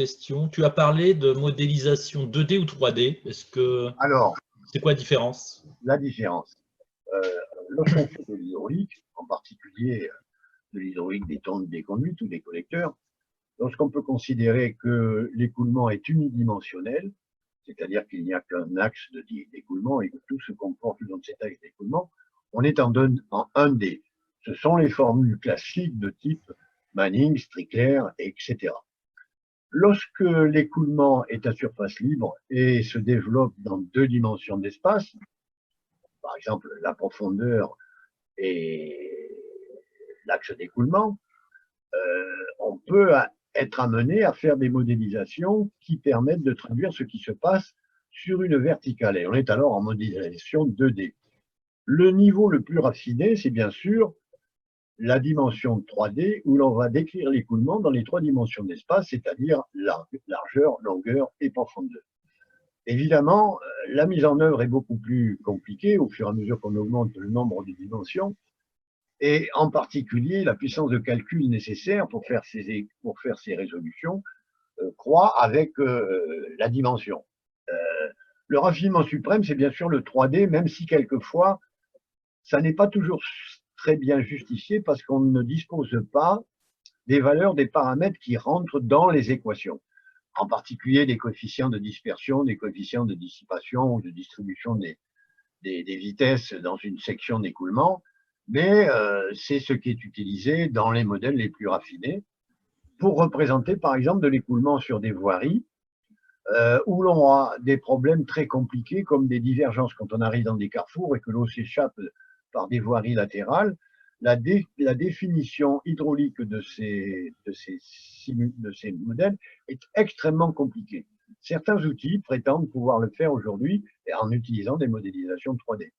question. Tu as parlé de modélisation 2D ou 3D. Alors, C'est quoi la différence? la différence. Euh, Lorsqu'on fait de l'hydraulique, en particulier de l'hydraulique des conduites ou des collecteurs, lorsqu'on peut considérer que l'écoulement est unidimensionnel, c'est-à-dire qu'il n'y a qu'un axe d'écoulement et que tout se comporte dans cet axe d'écoulement, on est en 1D. Ce sont les formules classiques de type Manning, Strickler, etc. Lorsque l'écoulement est à surface libre et se développe dans 2 dimensions d'espace, par exemple la profondeur et l'axe d'écoulement, on peut être amené à faire des modélisations qui permettent de traduire ce qui se passe sur une verticale. Et on est alors en modélisation 2D. Le niveau le plus raffiné, c'est bien sûr la dimension 3D où l'on va décrire l'écoulement dans les 3 dimensions d'espace, c'est-à-dire largeur, longueur et profondeur. Évidemment, la mise en œuvre est beaucoup plus compliquée au fur et à mesure qu'on augmente le nombre de dimensions, et en particulier la puissance de calcul nécessaire pour faire ces résolutions croît avec la dimension. Le raffinement suprême, c'est bien sûr le 3D, même si quelquefois, ça n'est pas toujours très bien justifié parce qu'on ne dispose pas des valeurs, des paramètres qui rentrent dans les équations, en particulier des coefficients de dispersion, des coefficients de dissipation ou de distribution des vitesses dans une section d'écoulement, mais c'est ce qui est utilisé dans les modèles les plus raffinés pour représenter par exemple de l'écoulement sur des voiries où l'on a des problèmes très compliqués comme des divergences quand on arrive dans des carrefours et que l'eau s'échappe par des voiries latérales. La définition hydraulique de ces modèles est extrêmement compliquée. Certains outils prétendent pouvoir le faire aujourd'hui en utilisant des modélisations 3D.